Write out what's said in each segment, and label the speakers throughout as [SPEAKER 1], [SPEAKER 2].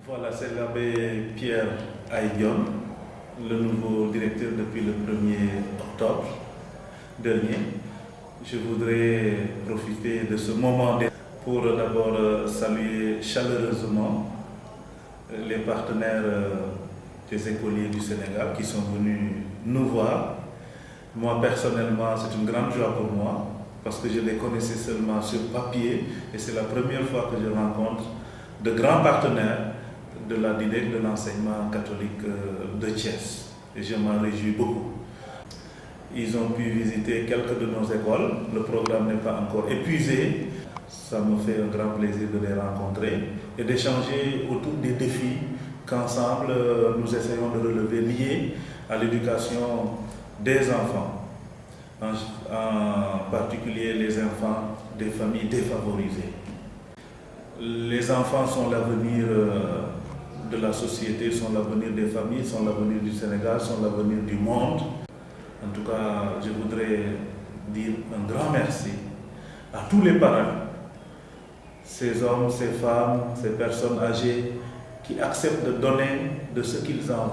[SPEAKER 1] Voilà, c'est l'abbé Pierre Aïdion, le nouveau directeur depuis le 1er octobre dernier. Je voudrais profiter de ce moment pour d'abord saluer chaleureusement les partenaires des écoliers du Sénégal qui sont venus nous voir. Moi personnellement, c'est une grande joie pour moi parce que je les connaissais seulement sur papier et c'est la première fois que je rencontre de grands partenaires de la DIDEC, de l'enseignement catholique de Thiès. Et je m'en réjouis beaucoup. Ils ont pu visiter quelques de nos écoles. Le programme n'est pas encore épuisé. Ça me fait un grand plaisir de les rencontrer et d'échanger autour des défis qu'ensemble nous essayons de relever liés à l'éducation des enfants, en particulier les enfants des familles défavorisées. Les enfants sont l'avenir de la société, sont l'avenir des familles, sont l'avenir du Sénégal, sont l'avenir du monde. En tout cas, je voudrais dire un grand merci à tous les parents, ces hommes, ces femmes, ces personnes âgées qui acceptent de donner de ce qu'ils ont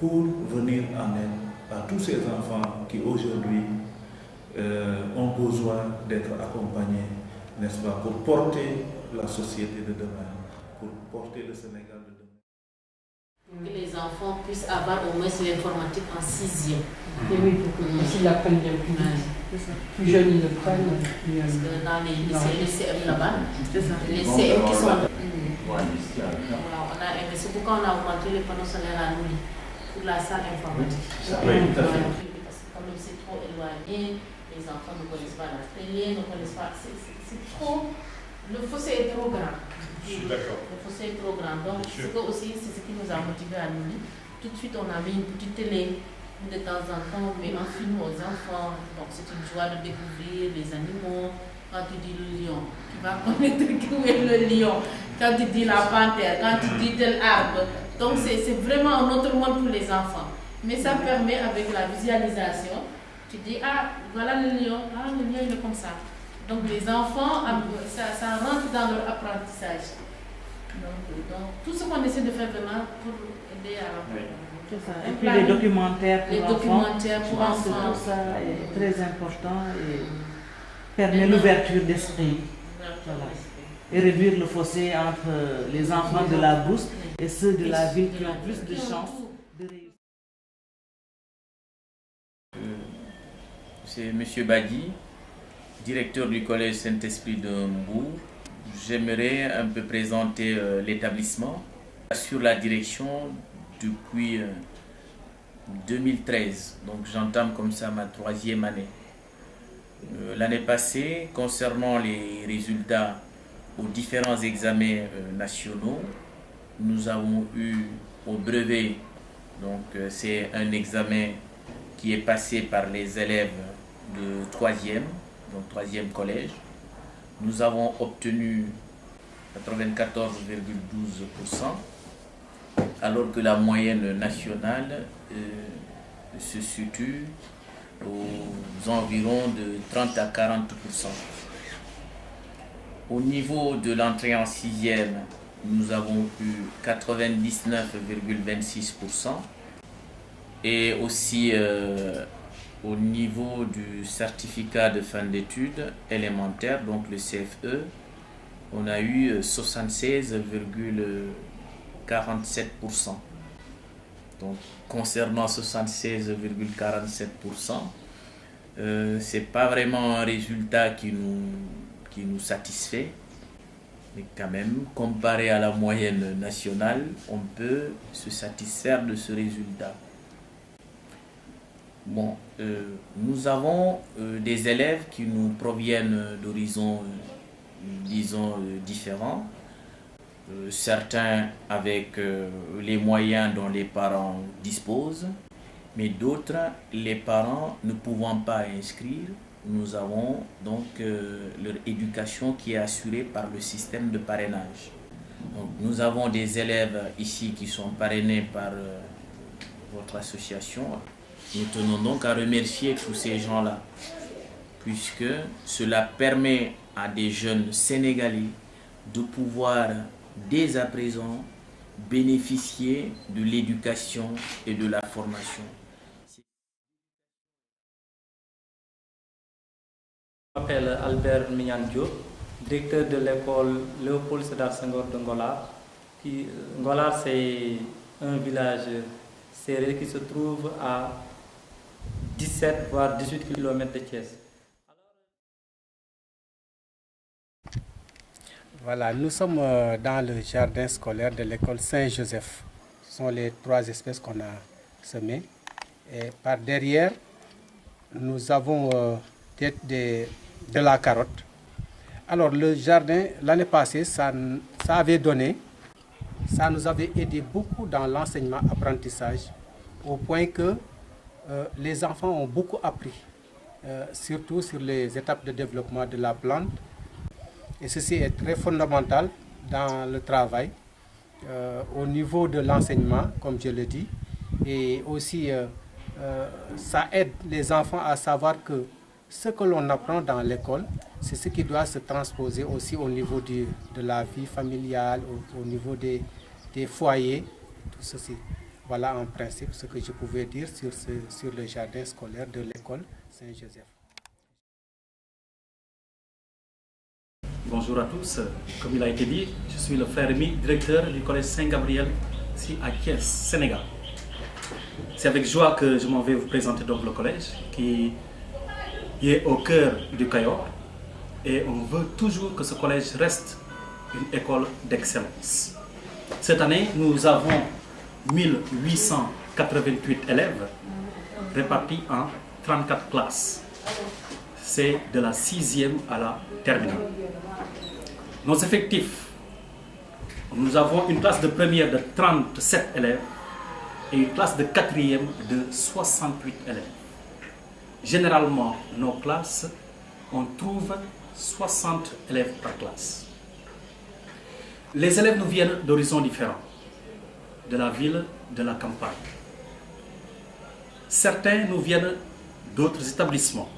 [SPEAKER 1] pour venir en aide à tous ces enfants qui aujourd'hui ont besoin d'être accompagnés, n'est-ce pas, pour porter la société de demain, pour porter le Sénégal de demain.
[SPEAKER 2] Que les enfants puissent avoir au moins l'informatique en 6e.
[SPEAKER 3] Et oui, pour qu'ils l'apprennent bien plus vite. Plus jeunes ils le prennent.
[SPEAKER 2] Parce que dans les lycées, les CM là-bas, les CM qui sont... Voilà, on a aimé. C'est pourquoi on a augmenté les panneaux solaires à Nouli pour la salle informatique.
[SPEAKER 1] Oui, tout à fait.
[SPEAKER 2] Parce que quand même c'est trop éloigné, les enfants ne connaissent pas la télé, ne connaissent pas... C'est trop... Le fossé est trop grand.
[SPEAKER 4] Je suis d'accord.
[SPEAKER 2] Le fossé est trop grand. Donc, c'est ce qui nous a motivés à nous. Tout de suite, on avait une petite télé. De temps en temps, mais on filme aux enfants. Donc, c'est une joie de découvrir les animaux. Quand tu dis le lion, tu vas connaître où est le lion. Quand tu dis la panthère, quand tu dis tel arbre. Donc, c'est vraiment un autre monde pour les enfants. Mais ça permet, avec la visualisation, tu dis, ah, voilà le lion. Ah, le lion, il est comme ça. Donc les enfants, ça rentre dans leur apprentissage. Donc tout ce qu'on essaie de faire vraiment pour aider à...
[SPEAKER 5] C'est ça. Et puis les documentaires
[SPEAKER 2] pour enfants.
[SPEAKER 5] Tout ça est très important et permet l'ouverture d'esprit. Voilà. Et réduire le fossé entre les enfants de la bourse et ceux de la ville qui ont plus de chances de réussir.
[SPEAKER 6] C'est M. Badi, directeur du collège Saint-Esprit de Mbour. J'aimerais un peu présenter l'établissement sur la direction depuis 2013. Donc j'entame comme ça ma 3e année. L'année passée, concernant les résultats aux différents examens nationaux, nous avons eu au brevet, donc c'est un examen qui est passé par les élèves de 3e, donc 3e collège. Nous avons obtenu 94,12%, alors que la moyenne nationale se situe aux environs de 30 à 40%. Au niveau de l'entrée en 6e, nous avons eu 99,26%, et aussi au niveau du certificat de fin d'études élémentaires, donc le CFE, on a eu 76,47%. Donc, concernant 76,47%, ce n'est pas vraiment un résultat qui nous satisfait, mais quand même, comparé à la moyenne nationale, on peut se satisfaire de ce résultat. Bon, nous avons des élèves qui nous proviennent d'horizons, disons, différents. Certains avec les moyens dont les parents disposent, mais d'autres, les parents ne pouvant pas inscrire. Nous avons donc leur éducation qui est assurée par le système de parrainage. Donc, nous avons des élèves ici qui sont parrainés par votre association. Nous tenons donc à remercier tous ces gens-là, puisque cela permet à des jeunes Sénégalais de pouvoir dès à présent bénéficier de l'éducation et de la formation.
[SPEAKER 4] Je m'appelle Albert Mignan Diop, directeur de l'école Léopold Sédar Senghor de Ngollar. Ngollar, c'est un village serré qui se trouve à 17 voire 18 km de Thiès.
[SPEAKER 7] Voilà, nous sommes dans le jardin scolaire de l'école Saint-Joseph. Ce sont les 3 espèces qu'on a semées. Et par derrière, nous avons de la carotte. Alors le jardin, l'année passée, ça nous avait aidé beaucoup dans l'enseignement-apprentissage, au point que les enfants ont beaucoup appris, surtout sur les étapes de développement de la plante. Et ceci est très fondamental dans le travail, au niveau de l'enseignement, comme je le dis. Et aussi, ça aide les enfants à savoir que ce que l'on apprend dans l'école, c'est ce qui doit se transposer aussi au niveau de la vie familiale, au niveau des foyers, tout ceci. Voilà en principe ce que je pouvais dire sur le jardin scolaire de l'école Saint-Joseph.
[SPEAKER 8] Bonjour à tous, comme il a été dit, je suis le frère Rémi, directeur du collège Saint-Gabriel ici à Thiès, Sénégal. C'est avec joie que je m'en vais vous présenter donc le collège qui est au cœur du Cayor, et on veut toujours que ce collège reste une école d'excellence. Cette année, nous avons 1888 élèves répartis en 34 classes. C'est de la 6e à la terminale. Nos effectifs, nous avons une classe de première de 37 élèves et une classe de 4e de 68 élèves. Généralement, nos classes, on trouve 60 élèves par classe. Les élèves nous viennent d'horizons différents, de la ville, de la campagne. Certains nous viennent d'autres établissements,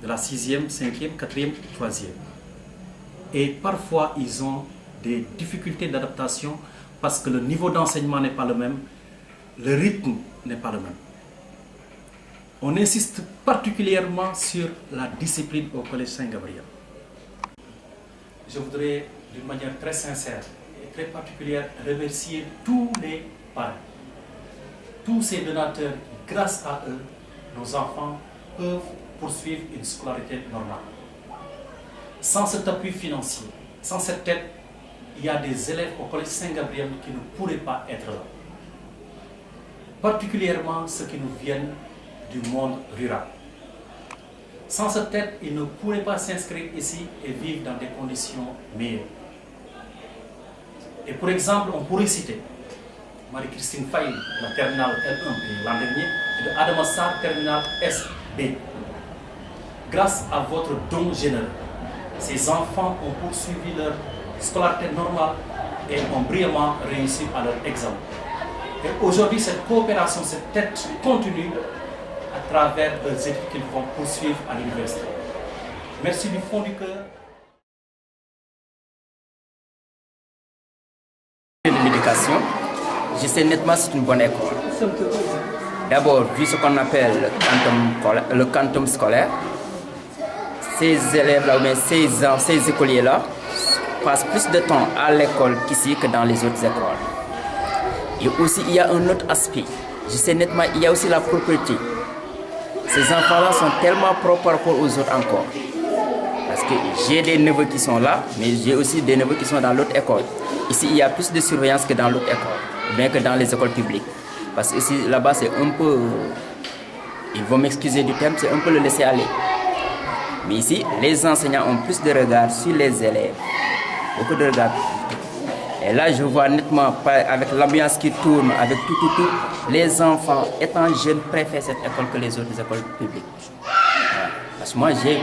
[SPEAKER 8] de la 6e, 5e, 4e, 3e. Et parfois, ils ont des difficultés d'adaptation parce que le niveau d'enseignement n'est pas le même, le rythme n'est pas le même. On insiste particulièrement sur la discipline au collège Saint-Gabriel. Je voudrais, d'une manière très sincère et très particulière, remercier tous les parents, tous ces donateurs. Grâce à eux, nos enfants peuvent poursuivre une scolarité normale. Sans cet appui financier, sans cette aide, il y a des élèves au collège Saint-Gabriel qui ne pourraient pas être là. Particulièrement ceux qui nous viennent du monde rural. Sans cette aide, ils ne pourraient pas s'inscrire ici et vivre dans des conditions meilleures. Et pour exemple, on pourrait citer Marie-Christine Faye, la terminale L1 l'an dernier, et de Adama Sarr, terminale SB. Grâce à votre don généreux, ces enfants ont poursuivi leur scolarité normale et ont brillamment réussi à leur examen. Et aujourd'hui, cette coopération, cette aide continue à travers les études qu'ils vont poursuivre à l'université. Merci du fond du cœur.
[SPEAKER 9] De l'éducation, je sais nettement que c'est une bonne école. D'abord, vu ce qu'on appelle le quantum scolaire, ces élèves-là, ou bien ces écoliers-là, passent plus de temps à l'école qu'ici que dans les autres écoles. Et aussi, il y a un autre aspect. Je sais nettement, il y a aussi la propreté. Ces enfants-là sont tellement propres par rapport aux autres encore. Parce que j'ai des neveux qui sont là, mais j'ai aussi des neveux qui sont dans l'autre école. Ici, il y a plus de surveillance que dans l'autre école, bien que dans les écoles publiques. Parce que ici, là-bas, c'est un peu... Ils vont m'excuser du terme, c'est un peu le laisser aller. Mais ici, les enseignants ont plus de regard sur les élèves. Beaucoup de regard. Et là, je vois nettement, avec l'ambiance qui tourne, avec tout, les enfants, étant jeunes, préfèrent cette école que les autres écoles publiques. Voilà. Parce que moi, j'ai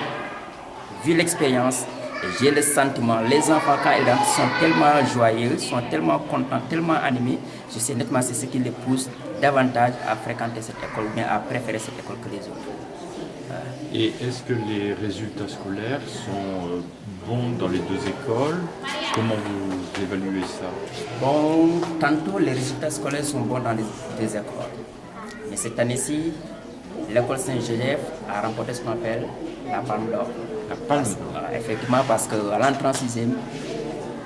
[SPEAKER 9] vu l'expérience et j'ai le sentiment. Les enfants, quand ils rentrent, sont tellement joyeux, sont tellement contents, tellement animés. Je sais nettement c'est ce qui les pousse davantage à fréquenter cette école, ou bien à préférer cette école que les autres.
[SPEAKER 10] Et est-ce que les résultats scolaires sont bons dans les deux écoles? Comment vous évaluez ça?
[SPEAKER 9] Bon, tantôt les résultats scolaires sont bons dans les deux écoles. Mais cette année-ci, l'école Saint-Joseph a remporté ce qu'on appelle la Palme d'Or.
[SPEAKER 10] La Palme d'Or?
[SPEAKER 9] Effectivement, parce qu'à l'entrée en 6e,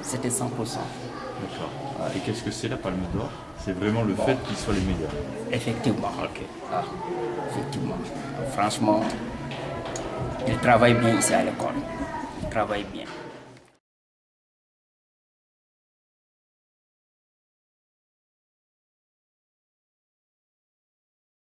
[SPEAKER 9] c'était 100%.
[SPEAKER 10] D'accord. Et qu'est-ce que c'est la Palme d'Or? C'est vraiment le fait qu'ils soient les meilleurs?
[SPEAKER 9] Effectivement.
[SPEAKER 10] Ok.
[SPEAKER 9] Effectivement. Franchement, ils travaillent bien ici à l'école. Ils travaillent bien.